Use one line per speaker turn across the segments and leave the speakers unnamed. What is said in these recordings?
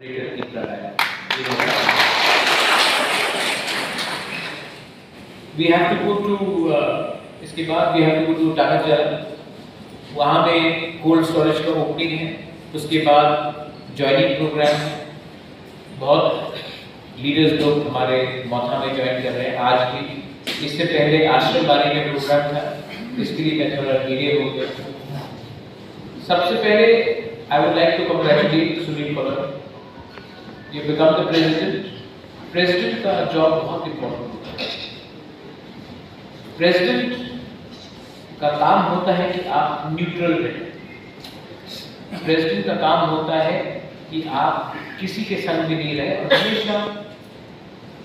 We have to go to इसके बाद we have to go to टाटाचरण, वहाँ पे कोल्ड स्टोरेज का ओपनिंग है। उसके बाद ज्वाइनिंग प्रोग्राम है। बहुत लीडर्स लोग हमारे मौथा में ज्वाइन कर रहे हैं आज भी। इससे पहले आश्रम बारी में प्रोग्राम था, इसके लिए मैं थोड़ा डिले हो गया। सबसे पहले I would like to congratulate Sunil Kaur. You become the president. President का जॉब बहुत इम्पोर्टेंट होता है। प्रेसिडेंट का काम होता है कि आप न्यूट्रल रहें। प्रेसिडेंट का काम होता है कि आप किसी के संग में नहीं रहे और हमेशा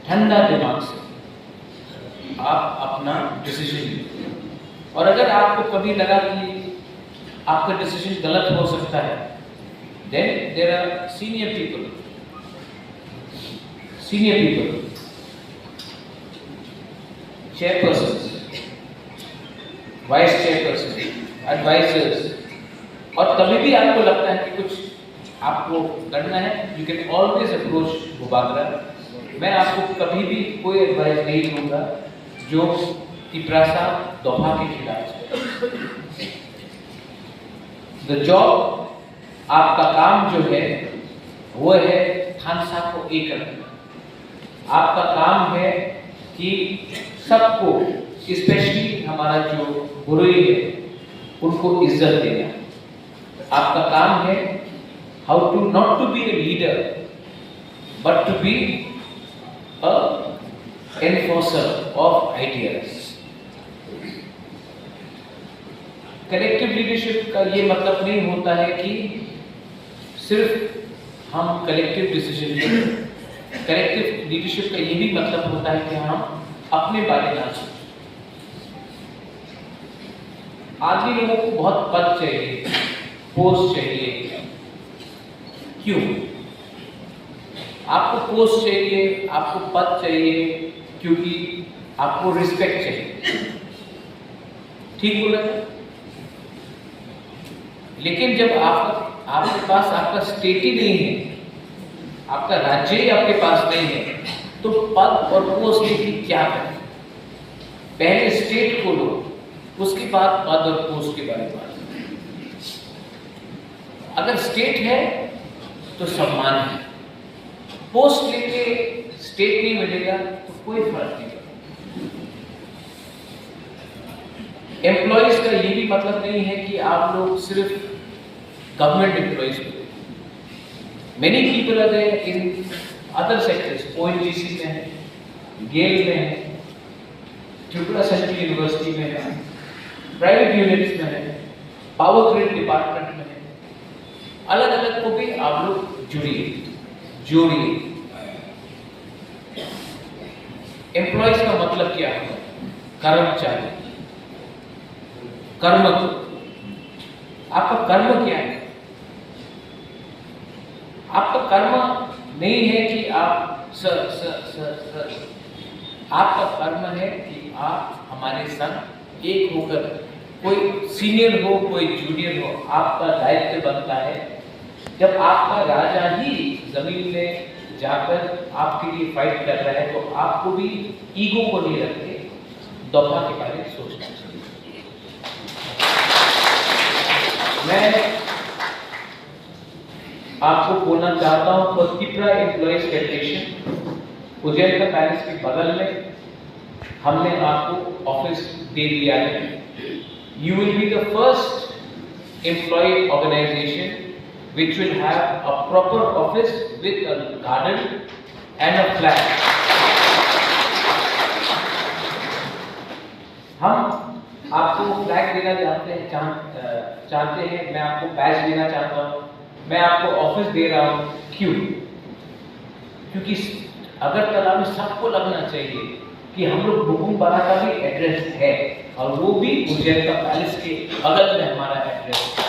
ठंडा दिमाग से आप अपना डिसीजन लें। और अगर आपको कभी लगा कि आपका डिसीजन गलत हो सकता है, then there are senior people, chairpersons, vice chairpersons, advisors, और कभी भी आपको लगता है कि कुछ आपको करना है, you can always approach मुबादला। मैं आपको कभी भी कोई एडवाइस नहीं दूंगा जो तिपरासा दोहा के खिलाफ है। The job, आपका काम जो है वो है खानसा को एक रखना। आपका काम है कि सबको, स्पेशली हमारा जो गुरुई है, उनको इज्जत देना। आपका काम है how to not to be a leader but to be a enforcer of ideas. Collective leadership का ये मतलब नहीं होता है कि सिर्फ हम कलेक्टिव डिसीजन लें। कलेक्टिव लीडरशिप का ये भी मतलब होता है कि हम अपने बारे में सोचें। आदमी लोगों को बहुत पद चाहिए, पोस्ट चाहिए। क्यों? आपको पोस्ट चाहिए, आपको पद चाहिए क्योंकि आपको रिस्पेक्ट चाहिए। ठीक बोला है? लेकिन जब आपके पास आपका स्टेट ही नहीं है, आपका राज्य ही आपके पास नहीं है, तो पद और पोस्ट लेके क्या करें? पहले स्टेट को लो, उसके बाद पद और पोस्ट के बारे में बात करें। अगर स्टेट है तो सम्मान है, पोस्ट लेके स्टेट नहीं मिलेगा तो कोई फर्क नहीं पड़ेगा। एम्प्लॉइज का ये भी मतलब नहीं है कि आप लोग सिर्फ गवर्नमेंट एम्प्लॉइज को। Many people are there in other sectors, ONGC में है, गेल में है, त्रिपुरा सेंट्रल यूनिवर्सिटी में है, प्राइवेट यूनिट्स में है, पावर ग्रिड डिपार्टमेंट में है। अलग अलग को भी आप लोग जोड़िए। एम्प्लॉइज का मतलब क्या है? कर्मचारी, कर्म। आपका कर्म क्या है? आपका कर्म नहीं है कि आप आपका कर्म है कि आप हमारे संग एक होकर, कोई सीनियर हो कोई जूनियर हो, आपका दायित्व बनता है। जब आपका राजा ही जमीन में जाकर आपके लिए फाइट कर रहा है तो आपको भी ईगो को नहीं रखते दोहा के बारे में सोचना चाहिए। मैं आपको बोलना चाहता हूं for Tripura employees federation, Ujjain का पैलेस के बगल में हमने आपको ऑफिस दे दिया है। You will be the first employ organisation which will have a proper office with a garden and a flag. हम आपको फ्लैग देना चाहते हैं, मैं आपको बैच देना चाहता हूँ, मैं आपको ऑफिस दे रहा हूँ। क्यों? क्योंकि अगरतला में सबको लगना चाहिए कि हम लोग बुकुमबारा का भी एड्रेस है और वो भी उज्जैन का पैलेस के बगल में हमारा एड्रेस है।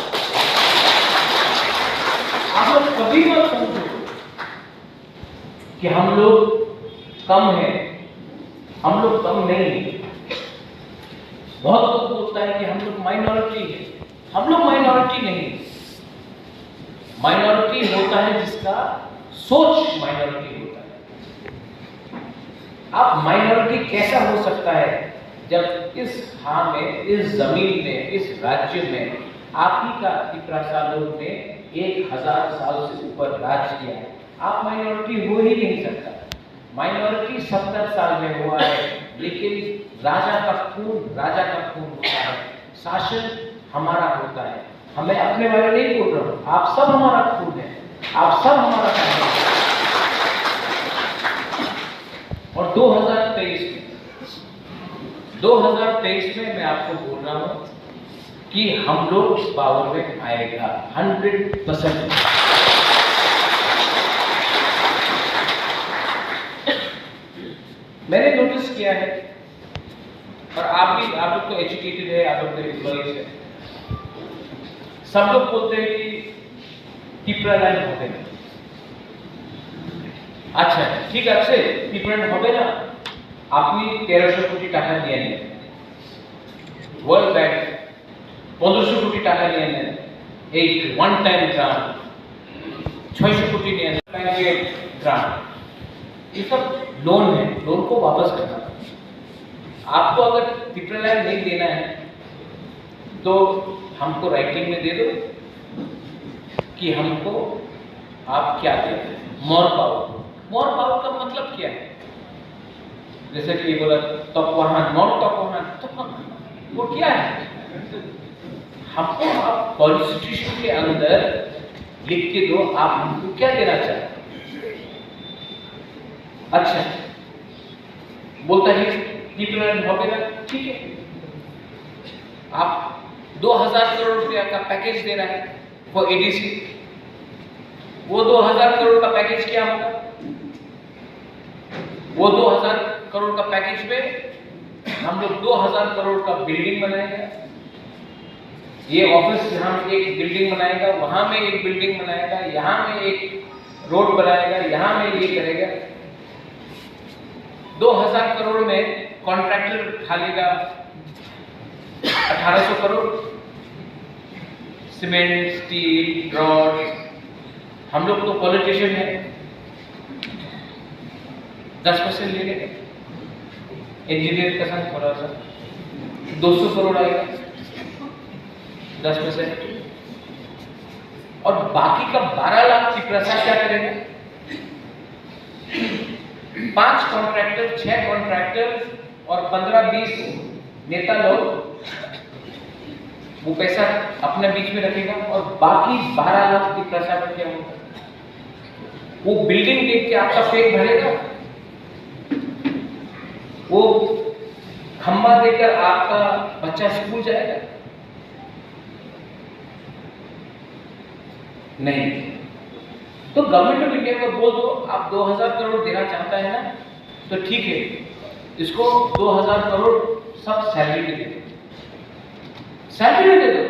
आप लोग कभी मत समझो कि हम लोग कम हैं, हम लोग कम नहीं हैं। बहुत लोग बोलता है कि हम लोग माइनॉरिटी है। हम लोग माइनॉरिटी नहीं। माइनॉरिटी होता है जिसका सोच माइनॉरिटी होता है। अब माइनॉरिटी कैसा हो सकता है जब इस में, इस जमीन में, इस राज्य में आप ही का तिपरासा लोग ने 1000 साल से ऊपर राज किया है। आप माइनॉरिटी हो ही नहीं सकता। माइनॉरिटी 70 साल में हुआ है, लेकिन राजा का खून होता है, शासन हमारा होता है। हमें अपने बारे नहीं बोल रहा हूं, आप सब हमारा खून है, आप सब हमारा काम है। और 2023 में मैं आपको बोल रहा हूं कि हम लोग पावर में आएगा 100%। मैंने नोटिस किया है, और आप लोग तो एजुकेटेड है, आप लोग तो एम्प्लॉइज है, सब लोग बोलते हैं कि টিপ্রাল্যান্ড হবে না। আচ্ছা ঠিক আছে, টিপ্রাল্যান্ড হবে না, আপনি 1300 কোটি টাকা দিয়ে নেন, ওয়ার্ল্ড ব্যাংক 1500 কোটি টাকা নিয়ে নেন, এই ওয়ান টাইম গ্রান্ট 600 कोटी निये नेन, बैंक के ग्रांट, ये सब लोन है, लोन को वापस करना। आपको अगर टिप्राल्যান্ড नहीं देना है तो हमको राइटिंग में दे दो कि हमको आप क्या देते हैं। मोर पावर का मतलब क्या है? जैसे कि बोला तपवाहन, मोर तपवाहन, वो क्या है? हमको आप कॉन्स्टिट्यूशन के अंदर लिख के दो, आप हमको क्या देना चाहते हैं। अच्छा बोलता है टिप्राल्যান্ড हो गया, ठीक है, आप 2000 करोड़ रुपया का पैकेज दे रहा है फॉर एडीसी। वो 2000 करोड़ का पैकेज क्या होगा? वो 2000 करोड़ का पैकेज में हम लोग 2000 करोड़ का बिल्डिंग बनाएगा, ये ऑफिस यहाँ एक बिल्डिंग बनाएगा, वहां में एक बिल्डिंग बनाएगा, यहाँ में एक रोड बनाएगा, यहाँ में ये करेगा। 2000 करोड़ में कॉन्ट्रैक्टर खा लेगा 1800 करोड़, सीमेंट, स्टील, रॉड। हम लोग तो पॉलिटिशियन है, 10% ले लेंगे, इंजीनियर का संग थोड़ा सा 200 करोड़ आएगा 10%, और बाकी का 12 लाख टिप्रासा क्या करेंगे? 5 कॉन्ट्रैक्टर, 6 कॉन्ट्रैक्टर और 15-20 नेता लोग वो पैसा अपने बीच में रखेगा, और बाकी 12 लाख टिप्रासा का क्या होगा? वो बिल्डिंग देख के आपका पेट भरेगा? वो खंबा देकर आपका बच्चा स्कूल जाएगा? नहीं। तो गवर्नमेंट ऑफ इंडिया को बोल दो, आप 2000 करोड़ देना चाहता है ना, तो ठीक है, इसको 2000 करोड़ सब सैलरी में दे दो, सैलरी में दे दो।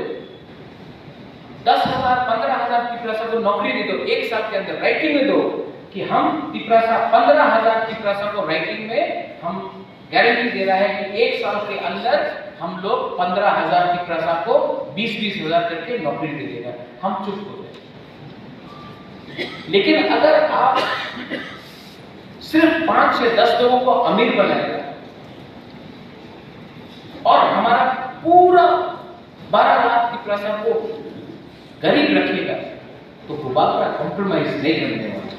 10,000 15,000 टिप्रासा को नौकरी दे दो, एक साल के अंदर राइटिंग में दो कि हम टिप्रासा 15,000 टिप्रासा को राइटिंग में हम गारंटी दे रहा है कि एक साल के अंदर हम लोग 15,000 टिप्रासा को 20-20 हजार करके नौकरी दे देगा। हम चुप हो गए। लेकिन अगर आप सिर्फ 5 से 10 लोगों को अमीर बनाएगा और हमारा पूरा 12 लाख टिप्रासा को गरीब रखिएगा, तो भूभागरा कॉम्प्रोमाइज नहीं करने वाला।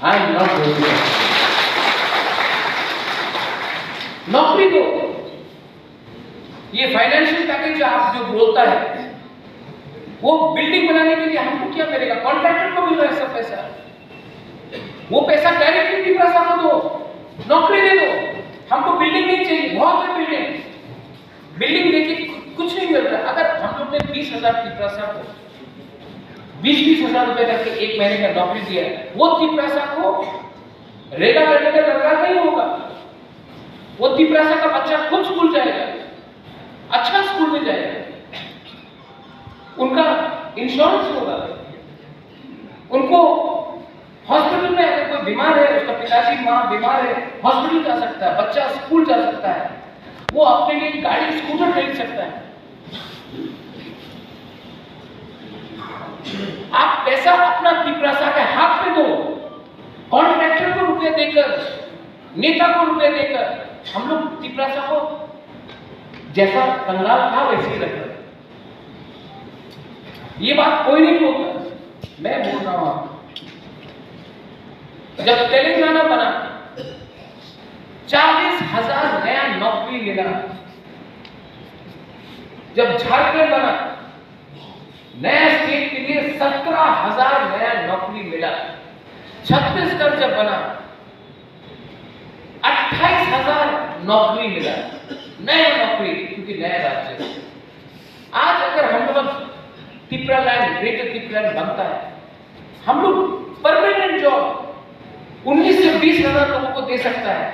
I am not going to. नौकरी दो। ये फाइनेंशियल पैकेज आप जो बोलता है, वो बिल्डिंग बनाने के लिए हमको क्या मिलेगा? कॉन्ट्रैक्टर को मिल रहा है सब पैसा, वो पैसा डायरेक्टली टिप्रासा को दो, नौकरी दे दो। हमको बिल्डिंग नहीं चाहिए, बहुत है बिल्डिंग देखिए कुछ नहीं मिल रहा। अगर हम लोग ने 20,000 टिप्रासा को 20-20 हजार रुपए करके एक महीने का नौकरी दिया, वो टिप्रासा को रेगा करने का दरकार नहीं होगा। वो टिप्रासा का बच्चा खुद स्कूल जाएगा, अच्छा स्कूल में जाएगा, उनका इंश्योरेंस होगा, उनको हॉस्पिटल में अगर कोई बीमार है, उसका पिताजी माँ बीमार है, हॉस्पिटल जा सकता है, बच्चा स्कूल जा सकता है, वो अपने लिए गाड़ी स्कूटर खरीद सकता है। आप पैसा अपना टिप्रासा के हाथ में दो, रुपए देकर, नेता को रुपए देकर हम लोग तिपरासा को जैसा कंगाल था वैसे ही रख रहे। ये बात कोई नहीं बोलता, मैं बोल रहा हूं आपको। जब तेलंगाना बना 40,000 नया नौकरी मिला। जब झारखंड बना नया स्टेट के लिए 17,000 नया नौकरी मिला। छत्तीसगढ़ जब बना 28,000 नौकरी मिला, नया नौकरी, क्योंकि नया राज्य। आज अगर हम लोग तिपरालैंड, ग्रेटर तिपरालैंड बनता है, हम लोग परमानेंट जॉब 19 से 20,000 लोगों को दे सकता है,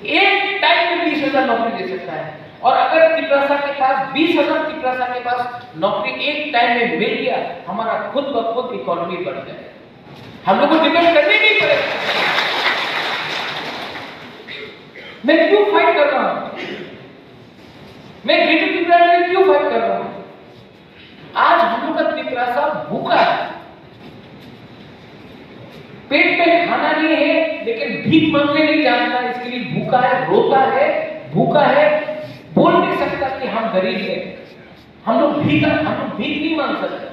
एक टाइम में 20,000 नौकरी दे सकता है। और अगर तिपरासा के पास 20,000 तिपरासा के पास नौकरी एक टाइम में मिल गया, हमारा खुद ब खुद इकोनॉमी बढ़ जाए, हम लोग को डिपेंड करने नहीं पड़ेगा। मैं क्यों फाइट कर रहा हूं? मैं ग्रेटर तिपरासा में क्यों फाइट कर रहा हूं? आज हम लोग का तिपरासा भूखा है, पेट में खाना नहीं है, लेकिन भीख मांगने नहीं जानता, इसके लिए भूखा है, रोता है, भूखा है, बोल नहीं सकता कि हम गरीब हैं। हम लोग भीख नहीं मांग सकते।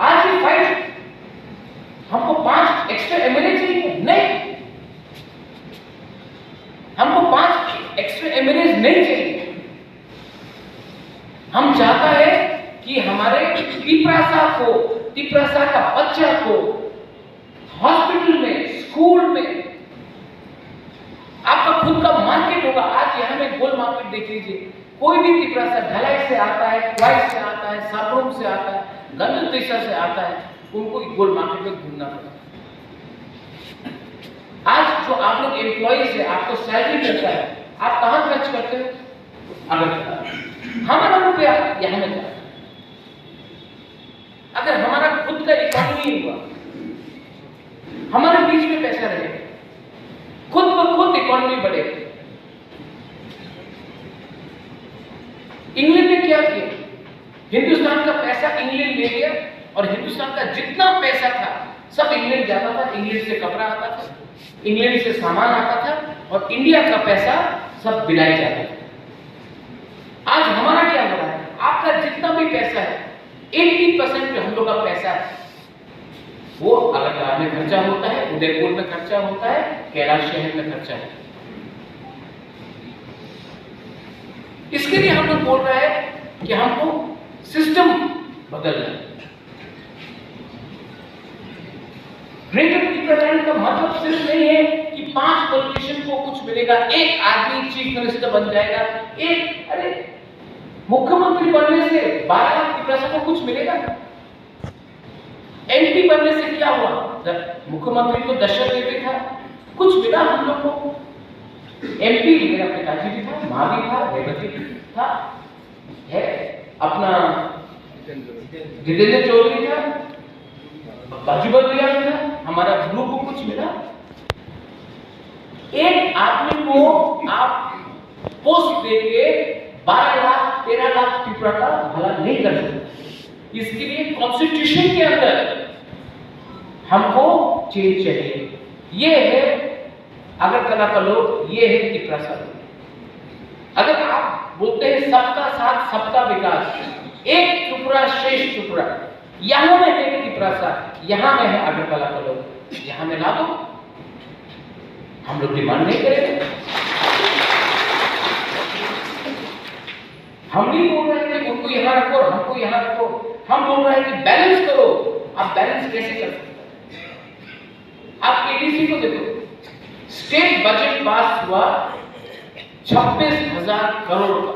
आज ये फाइट हमको 5 एक्स्ट्रा एमएलए चाहिए नहीं, हमको 5 एक्स्ट्रा एमएलए नहीं चाहिए। हम चाहता है कि हमारे तिपरासा का बच्चा को हॉस्पिटल में, स्कूल में, आपका खुद का मार्केट होगा। आज यहाँ में गोल मार्केट देख लीजिए, कोई भी तिपरासा ढलाई से आता है, क्वाइस से आता है, सापरों से आता है, गंदतेसा से आता है, उनको गोल मार्केट में घूमना पड़ता है। आज जो आप लोग एम्प्लॉइज है, आपको सैलरी मिलता है, आप कहां खर्च करते हो? अगर हमारा रुपया यहाँ में जाता, अगर हमारा खुद का इकोनॉमी हुआ, हमारे बीच में पैसा रहेगा, खुद ब खुद इकोनॉमी बढ़ेगी। इंग्लैंड ने क्या किया? हिंदुस्तान का पैसा इंग्लैंड ले गया और हिंदुस्तान का जितना पैसा था सब इंग्लैंड जाता था। इंग्लैंड से कपड़ा आता था, इंग्लैंड से सामान आता था, और इंडिया का पैसा सब बिलाया जाता था। आज हमारा क्या हो रहा है? आपका जितना भी पैसा है, 80% जो हम लोग का पैसा है, वो अगरतला में खर्चा होता है, उदयपुर में खर्चा होता है, कैलाश शहर में खर्चा है। इसके लिए हम लोग बोल रहे हैं कि हमको सिस्टम बदलना है। ग्रेटर तिपरालैंड का मतलब सिर्फ नहीं है कि 5 पॉलिटिशियन को कुछ मिलेगा, एक आदमी चीफ मिनिस्टर बन जाएगा, अरे मुख्यमंत्री बनने से 12 तिपरासा को कुछ मिलेगा? एमपी बनने से क्या हुआ? मुख्यमंत्री तो दशरथ देवी था, कुछ मिला हम लोग को? एमपी मेरा पिताजी भी था, माँ भी था, रेवती था, है अपना जितेंद्र चौधरी था, बाजूबल भी था, हमारा गुरु को कुछ मिला? एक आदमी को आप पोस्ट देके 12 लाख 13 लाख तिपरासा भला नहीं कर सकते। इसके लिए कॉन्स्टिट्यूशन के अंदर हमको चेंज चाहिए। ये है अगरतला का लोग, ये है तिपरासा लोग। अगर आप बोलते हैं सबका साथ सबका विकास, एक त्रिपुरा श्रेष्ठ त्रिपुरा, यहां में है तिपरासा, यहां में है अगरतला का लोग, यहां में ला दो। हम लोग डिमांड नहीं करेंगे, हम नहीं बोल रहे हैं कि उनको यहां रखो और हमको यहां रखो, हम बोल रहे हैं कि बैलेंस करो। आप बैलेंस कैसे कर सकते हैं? आप एडीसी को देखो, स्टेट बजट पास हुआ 26,000 करोड़ का,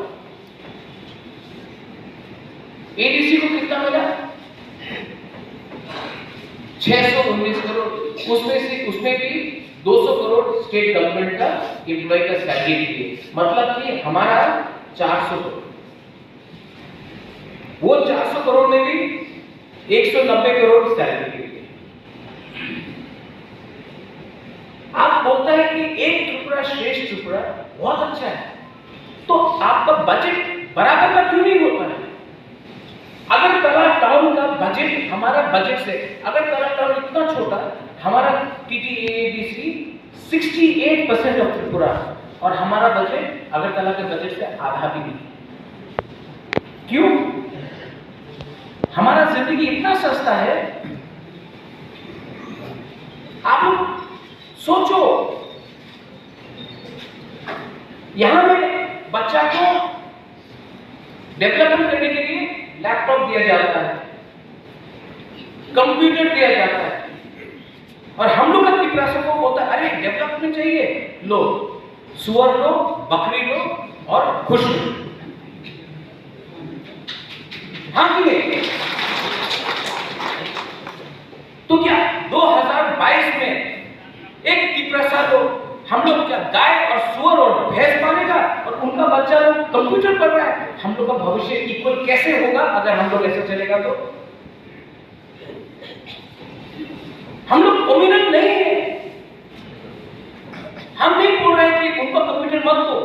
एडीसी को कितना मिला? 619 करोड़। उसमें भी 200 करोड़ स्टेट गवर्नमेंट का एम्प्लॉय का सैलरी के लिए, मतलब कि हमारा 400 करोड़। वो 400 करोड़ में भी 190 करोड़ सैलरी के लिए। आप बोलता है कि एक त्रिपुरा श्रेष्ठ त्रिपुरा बहुत अच्छा है, तो आपका बजट बराबर का क्यों नहीं होता है? अगरतला टाउन का बजट हमारा बजट से, अगरतला टाउन इतना छोटा, हमारा TTAABC 68% ऑफ त्रिपुरा, और हमारा बजट अगरतला के बजट से आधा भी नहीं। क्यों? हमारा जिंदगी इतना सस्ता है। आप लोग सोचो, यहां में बच्चा को डेवलपमेंट करने के लिए लैपटॉप दिया जाता है, कंप्यूटर दिया जाता है, और हम लोग अपनी प्रयासों को होता है अरे डेवलपमेंट चाहिए, लो सुअर लो, बकरी लो और खुश लो। हाँ कि नहीं? तो क्या 2022 में एक तिप्रसा को हम लोग क्या गाय और सुअर और भैंस पालेगा और उनका बच्चा लोग कंप्यूटर पढ़ रहा है? हम लोग का भविष्य इक्वल कैसे होगा अगर हम लोग ऐसे चलेगा? तो हम लोग कम्युनल नहीं है। हम नहीं बोल रहे हैं कि उनको कंप्यूटर मत दो,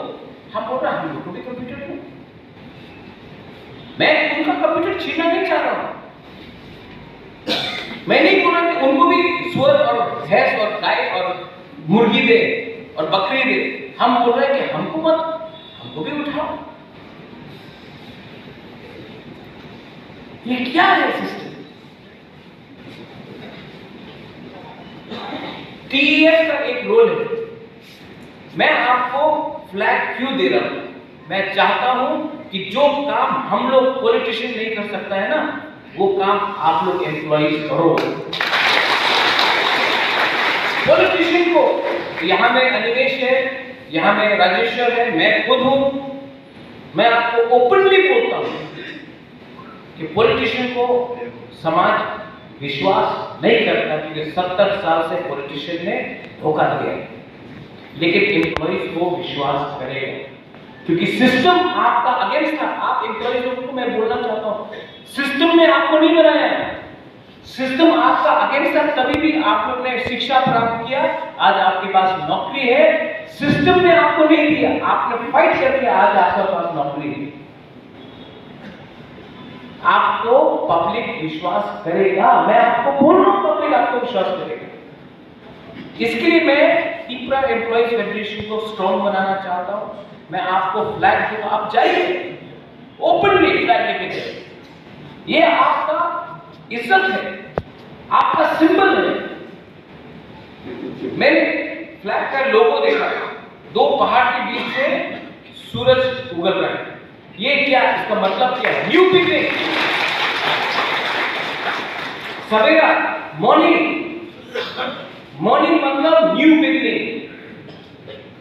हम बोल रहे हैं हम लोग को भी कंप्यूटर दो। मैं उनका कंप्यूटर छीनना नहीं चाह रहा हूं। मैं नहीं बोल रहा कि उनको भी सुअर और भैंस और गाय और मुर्गी दे और बकरी दे। हम बोल रहे हैं कि हमको मत, हमको भी उठाओ। ये क्या है सिस्टम? टीएस का एक रोल है। मैं आपको फ्लैग क्यों दे रहा हूं? मैं चाहता हूं कि जो काम हम लोग पॉलिटिशियन नहीं कर सकता है ना, वो काम आप लोग एम्प्लॉइज करो। पॉलिटिशियन को, यहां में अनिमेश है, यहां में राजेश्वर है, मैं खुद हूं, मैं आपको ओपनली बोलता हूं कि पॉलिटिशियन को समाज विश्वास नहीं करता, क्योंकि 70 साल से पॉलिटिशियन ने धोखा दिया। लेकिन एम्प्लॉइज को विश्वास करेगा, क्योंकि सिस्टम आपका अगेंस्ट था। आप एम्प्लॉइज लोगों को मैं बोलना चाहता हूं, सिस्टम ने आपको नहीं बनाया है, सिस्टम आपका अगेंस्ट था। तभी भी आप लोग ने शिक्षा प्राप्त किया, आज आपके पास नौकरी है। सिस्टम ने आपको नहीं दिया, आपने फाइट करके आज आपके पास नौकरी है। आपको पब्लिक विश्वास करेगा, मैं आपको बोल रहा हूं, पब्लिक आपको विश्वास करेगा। इसके लिए मैं त्रिपुरा एम्प्लॉइज फेडरेशन को स्ट्रॉन्ग बनाना चाहता हूं। मैं आपको फ्लैग दूंगा, आप जाइए ओपनली फ्लैग लेके जाइए। ये आपका इज्जत है, आपका सिंबल है। मैंने फ्लैग का लोगो देखा, दो पहाड़ के बीच से सूरज उगल रहा है। ये क्या, इसका मतलब क्या है? न्यू बिगिनिंग, सवेरा, मॉर्निंग। मॉर्निंग मतलब न्यू बिगिनिंग।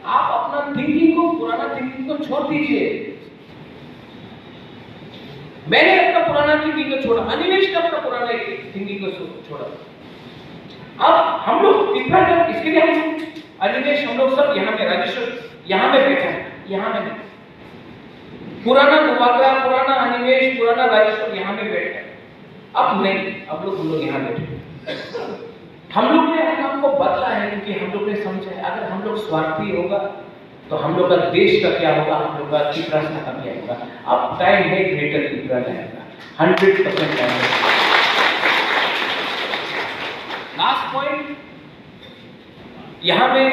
आप अपना थिंकिंग को, पुराना थिंकिंग को छोड़ दीजिए। मैंने अपना पुराना थिंकिंग को छोड़ा, अनिमेश ने अपना पुराना थिंकिंग को छोड़ा। अब हम लोग इसके लिए हम अनिमेश, हम लोग सब यहाँ में, राजेश्वर यहाँ में बैठे हैं, यहाँ में पुराना गुबागरा, पुराना अनिमेश, पुराना राजेश्वर यहाँ में बैठे हैं। अब नहीं, अब लोग हम लोग यहाँ बैठे। हम लोग ने अपने आप को बदला है, क्योंकि हम लोग ने समझा है अगर हम लोग स्वार्थी होगा तो हम लोग का देश का क्या होगा, हम लोग का त्रिपुरा का क्या होगा। अब टाइम है ग्रेटर त्रिपुरा लाने का, 100% टाइम है। लास्ट पॉइंट, यहां में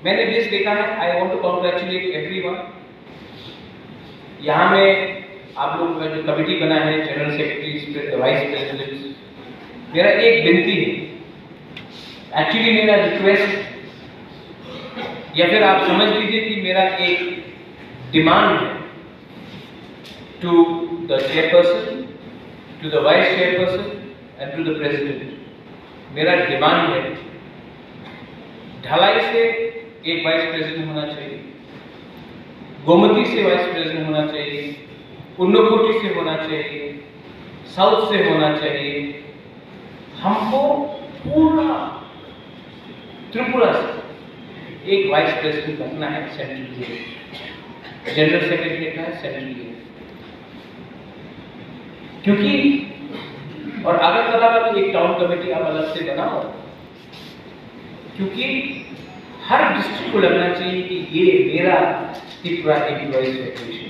मैंने लिस्ट देखा है, I want to congratulate everyone. यहां में आप लोग का जो कमेटी बना है, जनरल सेक्रेटरी, वाइस प्रेसिडेंट, मेरा एक विनती है, एक्चुअली मेरा रिक्वेस्ट, या फिर आप समझ लीजिए कि मेरा एक डिमांड है to the chairperson, to the vice chairperson and to the president. मेरा डिमांड है, ढलाई से एक वाइस प्रेसिडेंट होना चाहिए, गोमती से वाइस प्रेसिडेंट होना चाहिए, उन्नकोटी से होना चाहिए, साउथ से होना चाहिए। हमको पूरा त्रिपुरा से एक वाइस प्रेसिडेंट बनना है, सेंट्रल जनरल सेक्रेटरी का है सेंट्रल। क्योंकि और अगरतला का भी एक टाउन कमेटी आप अलग से बनाओ, क्योंकि हर डिस्ट्रिक्ट को लगना चाहिए कि ये मेरा त्रिपुरा एम्प्लॉइज फेडरेशन।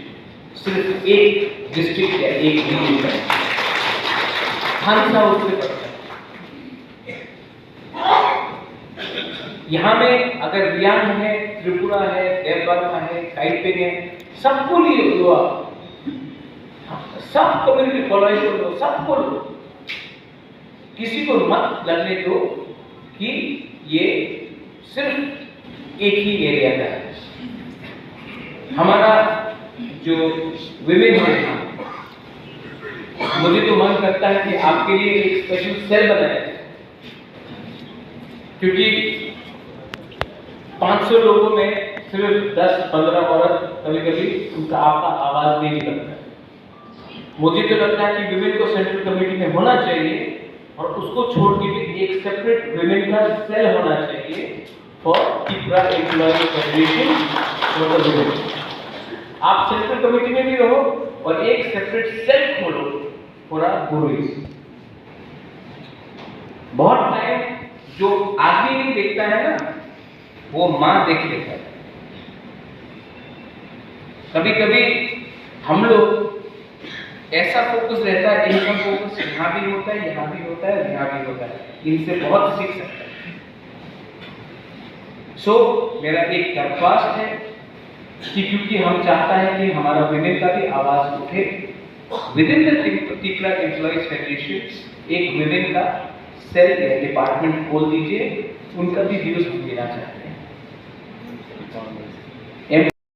सिर्फ एक डिस्ट्रिक्ट या एक रीजन है, हादसा उससे पड़ता है। यहाँ में अगर रियांग है, त्रिपुरा है, देवबर्मा है, टाइपिंग है, सबको लिए लो आप, सब कम्युनिटी फॉलोइंग को लो, सबको लो, किसी को मत लगने दो कि ये सिर्फ एक ही एरिया का है। हमारा जो विमेन है, मुझे तो मन करता है कि आपके लिए एक स्पेशल सेल बनाया जाए, क्योंकि 500 लोगों में सिर्फ 10-15 औरत कभी-कभी उनका आपका आवाज नहीं निकलता है। मुझे तो लगता है कि विमेन को सेंट्रल कमेटी में होना चाहिए और उसको छोड़ के भी एक सेपरेट विमेन का सेल होना चाहिए for Tripura employees federation for the women. आप सेंट्रल कमेटी में भी रहो और एक सेपरेट सेल खोलो फॉर गुरुज। बहुत टाइम जो आदमी नहीं देखता है ना, वो मां देख लेता है। कभी कभी हम लोग ऐसा फोकस रहता है, इनका फोकस यहाँ भी होता है, यहाँ भी होता है, यहाँ भी होता है, इनसे बहुत सीख सकते हैं। सो मेरा एक दरख्वास्त है कि क्योंकि हम चाहता है कि हमारा विमेन का भी आवाज उठे, with in the Tripura employees federation एक विमेन का सेल या डिपार्टमेंट खोल दीजिए, उनका भी व्यूज हम लेना चाहते हैं।